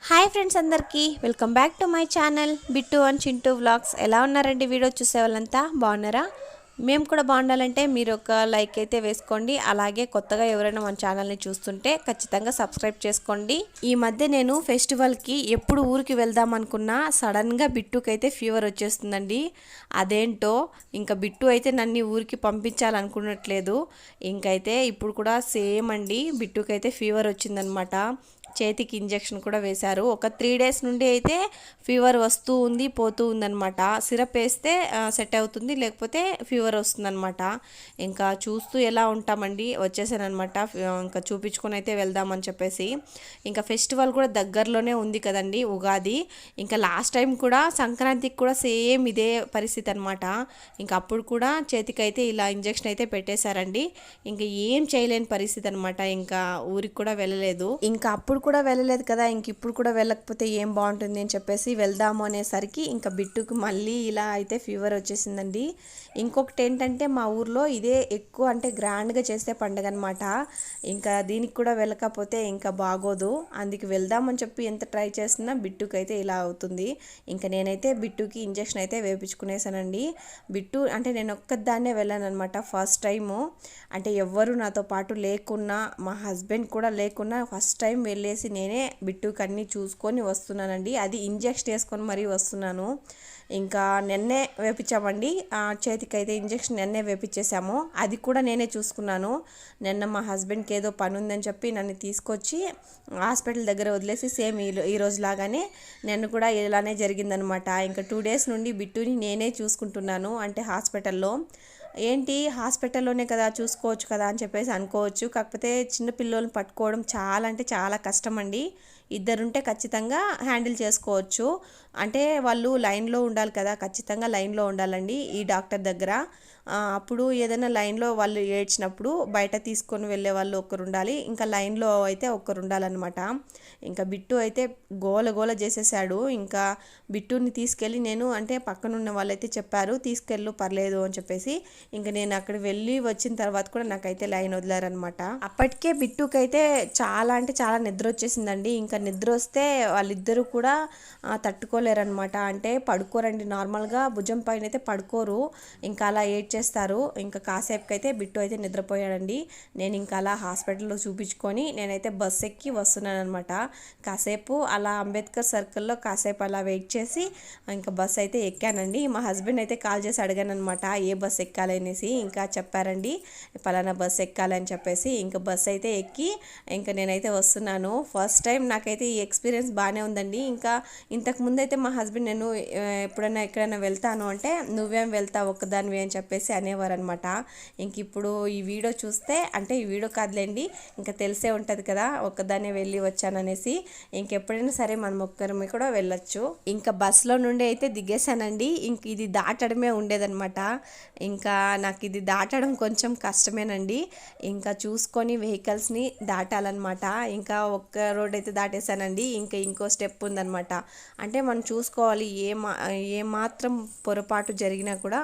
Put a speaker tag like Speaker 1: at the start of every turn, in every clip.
Speaker 1: Hi friends అందరికీ welcome back to my channel Bittu and Chintu vlogs. ఎలా ఉన్నారండి? వీడియో చూసే వాళ్ళంతా బాగున్నారా? మేము కూడా బాగుండాలంటే మీరు ఒక లైక్ అయితే వేసుకోండి. అలాగే కొత్తగా ఎవరైనా మన ఛానల్ని చూస్తుంటే ఖచ్చితంగా సబ్స్క్రైబ్ చేసుకోండి. ఈ మధ్య నేను ఫెస్టివల్కి ఎప్పుడు ఊరికి వెళ్దాం అనుకున్నా సడన్గా బిట్టుకి అయితే ఫీవర్ వచ్చేస్తుందండి. అదేంటో ఇంకా బిట్టు అయితే నన్ను ఊరికి పంపించాలనుకున్నట్లేదు. ఇంకైతే ఇప్పుడు కూడా సేమ్ అండి, బిట్టుకి అయితే ఫీవర్ వచ్చిందనమాట. చేతికి ఇంజెక్షన్ కూడా వేశారు. ఒక 3 డేస్ నుండి అయితే ఫీవర్ వస్తూ ఉంది పోతూ ఉందన్నమాట. సిరప్ వేస్తే సెట్ అవుతుంది, లేకపోతే ఫీవర్ వస్తుందన్నమాట. ఇంకా చూస్తూ ఎలా ఉంటామండి, వచ్చేసానమాట. ఇంకా చూపించుకొని అయితే వెళ్దామని చెప్పేసి. ఇంకా ఫెస్టివల్ కూడా దగ్గరలోనే ఉంది కదండి, ఉగాది. ఇంకా లాస్ట్ టైం కూడా సంక్రాంతికి కూడా సేమ్ ఇదే పరిస్థితి అనమాట. ఇంకా అప్పుడు కూడా చేతికి అయితే ఇలా ఇంజెక్షన్ అయితే పెట్టేశారండి. ఇంకా ఏం చేయలేని పరిస్థితి అనమాట. ఇంకా ఊరికి కూడా వెళ్ళలేదు. ఇంకా అప్పుడు కూడా వెళ్ళలేదు కదా, ఇంక ఇప్పుడు కూడా వెళ్ళకపోతే ఏం బాగుంటుంది అని చెప్పేసి వెళ్దాము అనేసరికి ఇంకా బిట్టుకు మళ్ళీ ఇలా అయితే ఫీవర్ వచ్చేసిందండి. ఇంకొకటి ఏంటంటే మా ఊర్లో ఇదే ఎక్కువ అంటే గ్రాండ్గా చేసే పండుగ అనమాట. ఇంకా దీనికి కూడా వెళ్ళకపోతే ఇంకా బాగోదు. అందుకు వెళ్దామని చెప్పి ఎంత ట్రై చేసినా బిట్టుకు అయితే ఇలా అవుతుంది. ఇంకా నేనైతే బిట్టుకి ఇంజెక్షన్ అయితే వేయించుకునేసానండి. బిట్టు అంటే నేను ఒక్కదాన్నే వెళ్ళాను అనమాట ఫస్ట్ టైము. అంటే ఎవ్వరు నాతో పాటు లేకున్నా, మా హస్బెండ్ కూడా లేకున్నా ఫస్ట్ టైం వెళ్ళేసి నేనే బిట్టుకి అన్నీ చూసుకొని వస్తున్నానండి. అది ఇంజెక్షన్ వేసుకొని మరీ వస్తున్నాను. ఇంకా నిన్నే వేపించామండి, చేతికి అయితే ఇంజెక్షన్ నిన్నే వేపించేసాము. అది కూడా నేనే చూసుకున్నాను. నిన్న మా హస్బెండ్కి ఏదో పని ఉందని చెప్పి నన్ను తీసుకొచ్చి హాస్పిటల్ దగ్గర వదిలేసి సేమ్ ఈ రోజు లాగానే నిన్ను కూడా ఇలానే జరిగిందనమాట. ఇంకా 2 డేస్ నుండి బిట్టుని నేనే చూసుకుంటున్నాను. అంటే హాస్పిటల్లో ఏంటి, హాస్పిటల్లోనే కదా చూసుకోవచ్చు కదా అని చెప్పేసి అనుకోవచ్చు. కాకపోతే చిన్న పిల్లల్ని పట్టుకోవడం చాలా అంటే చాలా కష్టం అండి. ఇద్దరుంటే ఖచ్చితంగా హ్యాండిల్ చేసుకోవచ్చు. అంటే వాళ్ళు లైన్లో ఉండాలి కదా, ఖచ్చితంగా లైన్లో ఉండాలండి ఈ డాక్టర్ దగ్గర. అప్పుడు ఏదైనా లైన్లో వాళ్ళు ఏడ్చినప్పుడు బయట తీసుకొని వెళ్ళే వాళ్ళు ఒకరు ఉండాలి, ఇంకా లైన్లో అయితే ఒకరు ఉండాలన్నమాట. ఇంకా బిట్టు అయితే గోల గోల చేసేసాడు. ఇంకా బిట్టుని తీసుకెళ్ళి నేను అంటే పక్కనున్న వాళ్ళైతే చెప్పారు తీసుకెళ్ళు పర్లేదు అని చెప్పేసి. ఇంకా నేను అక్కడ వెళ్ళి వచ్చిన తర్వాత కూడా నాకైతే లైన్ వదిలారనమాట. అప్పటికే బిట్టుకైతే చాలా అంటే చాలా నిద్ర వచ్చేసిందండి. ఇంకా నిద్ర వస్తే వాళ్ళిద్దరూ కూడా తట్టుకోలేరనమాట. అంటే పడుకోరండి, నార్మల్గా భుజం పైన అయితే పడుకోరు, ఇంకా అలా ఏడ్చేస్తారు. ఇంకా కాసేపుకి అయితే బిట్టు అయితే నిద్రపోయాడండి. నేను ఇంకా అలా హాస్పిటల్లో చూపించుకొని నేనైతే బస్ ఎక్కి వస్తున్నాను అనమాట. కాసేపు అలా అంబేద్కర్ సర్కిల్లో కాసేపు అలా వెయిట్ చేసి ఇంకా బస్ అయితే ఎక్కానండి. మా హస్బెండ్ అయితే కాల్ చేసి అడిగాను అనమాట ఏ బస్ ఎక్కాలి అనేసి. ఇంకా చెప్పారండి పలానా బస్ ఎక్కాలని చెప్పేసి. ఇంకా బస్ అయితే ఎక్కి ఇంకా నేనైతే వస్తున్నాను. ఫస్ట్ టైం నాకైతే ఈ ఎక్స్పీరియన్స్ బాగానే ఉందండి. ఇంకా ఇంతకుముందు అయితే మా హస్బెండ్ నేను ఎప్పుడైనా ఎక్కడైనా వెళ్తాను అంటే నువ్వేం వెళ్తావు ఒక్కదానివి అని చెప్పేసి అనేవారు అనమాట. ఇంక ఇప్పుడు ఈ వీడియో చూస్తే అంటే ఈ వీడియో కాదులేండి, ఇంకా తెలిసే ఉంటుంది కదా ఒక్కదాన్నే వెళ్ళి వచ్చాననేసి. ఇంకెప్పుడైనా సరే మనం ఒక్కరిమి కూడా వెళ్ళొచ్చు. ఇంకా బస్లో నుండి అయితే దిగేశానండి. ఇంక ఇది దాటడమే ఉండేదన్నమాట. ఇంకా నాకు ఇది దాటడం కొంచెం కష్టమేనండి. ఇంకా చూసుకొని వెహికల్స్ని దాటాలన్నమాట. ఇంకా ఒక్క రోడ్ అయితే దాటేశానండి. ఇంకా ఇంకో స్టెప్ ఉందన్నమాట. అంటే మనం చూసుకోవాలి, ఏ మాత్రం పొరపాటు జరిగినా కూడా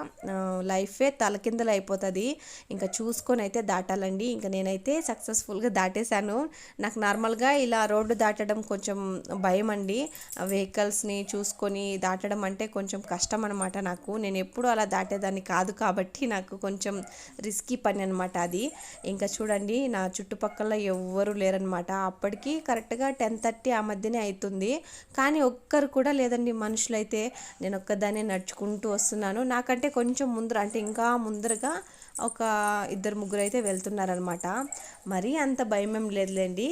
Speaker 1: లైఫే తలకిందలు అయిపోతుంది. ఇంకా చూసుకొని అయితే దాటాలండి. ఇంకా నేనైతే సక్సెస్ఫుల్గా దాటేశాను. నాకు నార్మల్గా ఇలా రోడ్డు దాటడం కొంచెం భయం అండి. వెహికల్స్ని చూసుకొని దాటడం అంటే కొంచెం కష్టం అనమాట నాకు. నేను ఎప్పుడూ అలా దాటేదాన్ని కాదు కాబట్టి నాకు కొంచెం రిస్కీ పని అనమాట అది. ఇంకా చూడండి నా చుట్టుపక్కల ఎవ్వరూ లేరనమాట. అప్పటికి కరెక్ట్గా 10:30 ఆ మధ్యనే అవుతుంది, కానీ ఒక్కరు కూడా లేదండి మనుషులైతే. నేను ఒక్కదాన్నే నడుచుకుంటూ వస్తున్నాను. నాకంటే కొంచెం ముందర అంటే ఇంకా ముందరగా ఒక 2-3 అయితే వెళ్తున్నారనమాట. మరీ అంత భయం ఏం లేదులేండి,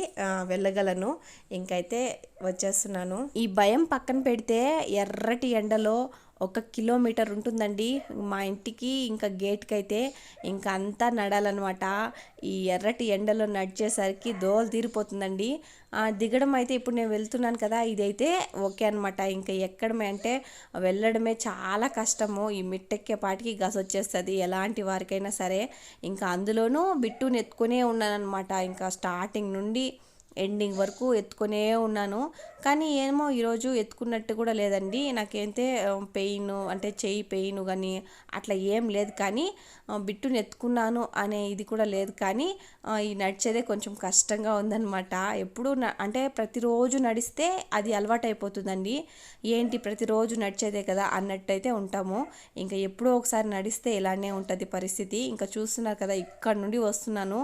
Speaker 1: వెళ్ళగలను. ఇంకైతే వచ్చేస్తున్నాను. ఈ భయం పక్కన పెడితే ఎర్రటి ఎండలో 1 కిలోమీటర్ ఉంటుందండి మా ఇంటికి ఇంకా గేట్కి అయితే. ఇంకా అంతా నడాలన్నమాట. ఈ ఎర్రటి ఎండలో నడిచేసరికి దోలు తీరిపోతుందండి. దిగడం అయితే ఇప్పుడు నేను వెళ్తున్నాను కదా, ఇదైతే ఓకే అనమాట. ఇంకా ఎక్కడమే అంటే వెళ్ళడమే చాలా కష్టము. ఈ మిట్టెక్కే పాటికి గస వచ్చేస్తుంది ఎలాంటి వారికైనా సరే. ఇంకా అందులోనూ బిట్టుని ఎత్తుకునే ఉన్నానమాట. ఇంకా స్టార్టింగ్ నుండి ఎండింగ్ వరకు ఎత్తుకొనే ఉన్నాను. కానీ ఏమో ఈరోజు ఎత్తుకున్నట్టు కూడా లేదండి. నాకైతే పెయిన్ అంటే చెయ్యి పెయిన్ కానీ అట్లా ఏం లేదు. కానీ బిట్టుని ఎత్తుకున్నాను అనే ఇది కూడా లేదు. కానీ ఈ నడిచేదే కొంచెం కష్టంగా ఉందన్నమాట. ఎప్పుడు అంటే ప్రతిరోజు నడిస్తే అది అలవాటు అయిపోతుందండి. ఏంటి ప్రతిరోజు నడిచేదే కదా అన్నట్టయితే ఉంటాము. ఇంకా ఎప్పుడో ఒకసారి నడిస్తే ఇలానే ఉంటుంది పరిస్థితి. ఇంకా చూస్తున్నారు కదా, ఇక్కడ నుండి వస్తున్నాను.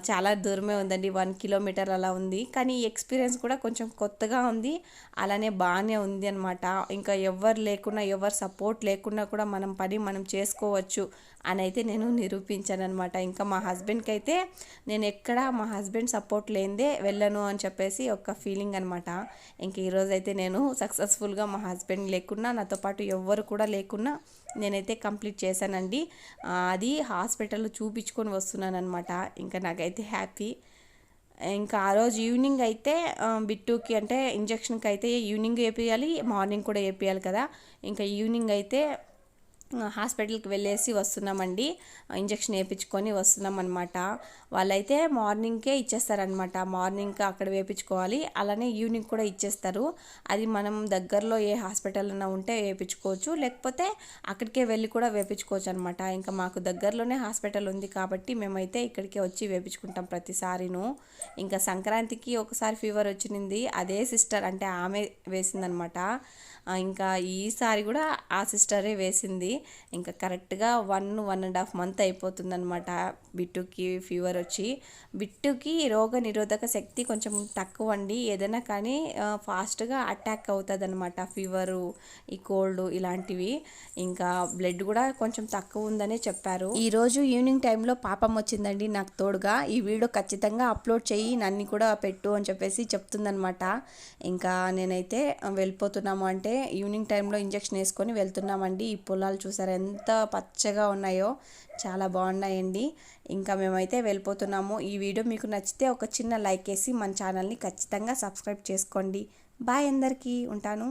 Speaker 1: చాలా దూరమే ఉందండి, 1 కిలోమీటర్ అలా ఉంది. కానీ ఈ ఎక్స్పీరియన్స్ కూడా కొంచెం కొత్తగా ఉంది, అలానే బాగానే ఉంది అనమాట. ఇంకా ఎవరు లేకున్నా, ఎవరు సపోర్ట్ లేకున్నా కూడా మనం పని మనం చేసుకోవచ్చు అని అయితే నేను నిరూపించాను అనమాట. ఇంకా మా హస్బెండ్కి అయితే నేను ఎక్కడ మా హస్బెండ్ సపోర్ట్ లేనిదే వెళ్ళను అని చెప్పేసి ఒక ఫీలింగ్ అనమాట. ఇంక ఈరోజు అయితే నేను సక్సెస్ఫుల్గా మా హస్బెండ్ లేకున్నా, నాతో పాటు ఎవ్వరు కూడా లేకున్నా నేనైతే కంప్లీట్ చేశానండి. అది హాస్పిటల్లో చూపించుకొని వస్తున్నాను అనమాట. ఇంకా నాకైతే హ్యాపీ. ఇంకా ఆ రోజు ఈవినింగ్ అయితే బిట్టుకి అంటే ఇంజక్షన్కి అయితే ఈవినింగ్ వేపియాలి, మార్నింగ్ కూడా వేపియాలి కదా. ఇంకా ఈవినింగ్ అయితే హాస్పిటల్కి వెళ్ళేసి వస్తున్నామండి. ఇంజక్షన్ వేయించుకొని వస్తున్నాం అనమాట. వాళ్ళైతే మార్నింగ్కే ఇచ్చేస్తారనమాట. మార్నింగ్ అక్కడ వేయించుకోవాలి, అలానే ఈవినింగ్ కూడా ఇచ్చేస్తారు. అది మనం దగ్గరలో ఏ హాస్పిటల్ అన్నా ఉంటే వేయించుకోవచ్చు, లేకపోతే అక్కడికే వెళ్ళి కూడా వేయించుకోవచ్చు అనమాట. ఇంకా మాకు దగ్గరలోనే హాస్పిటల్ ఉంది కాబట్టి మేమైతే ఇక్కడికే వచ్చి వేయించుకుంటాం ప్రతిసారిను. ఇంకా సంక్రాంతికి ఒకసారి ఫీవర్ వచ్చింది, అదే సిస్టర్ అంటే ఆమె వేసిందనమాట. ఇంకా ఈసారి కూడా ఆ సిస్టరే వేసింది. ఇంకా కరెక్ట్గా 1.5 మంత్ అయిపోతుందన్నమాట బిట్టుకి ఫీవర్ వచ్చి. బిట్టుకి రోగ నిరోధక శక్తి కొంచెం తక్కువ అండి. ఏదైనా కానీ ఫాస్ట్గా అటాక్ అవుతుంది అనమాట, ఫీవరు, ఈ కోల్డ్ ఇలాంటివి. ఇంకా బ్లడ్ కూడా కొంచెం తక్కువ ఉందనే చెప్పారు. ఈరోజు ఈవినింగ్ టైంలో పాపం వచ్చిందండి నాకు తోడుగా. ఈ వీడియో ఖచ్చితంగా అప్లోడ్ చేయి, నన్ను కూడా పెట్టు అని చెప్పేసి చెప్తుందనమాట. ఇంకా నేనైతే వెళ్ళిపోతున్నాము అంటే ఈవినింగ్ టైంలో ఇంజక్షన్ వేసుకొని వెళ్తున్నామండి. ఈ పొలాలు చూసారు ఎంత పచ్చగా ఉన్నాయో, చాలా బాగున్నాయండి. ఇంకా మేమైతే వెళ్ళిపోతున్నాము. ఈ వీడియో మీకు నచ్చితే ఒక చిన్న లైక్ వేసి మన ఛానల్ని ఖచ్చితంగా సబ్స్క్రైబ్ చేసుకోండి. బాయ్ అందరికీ, ఉంటాను.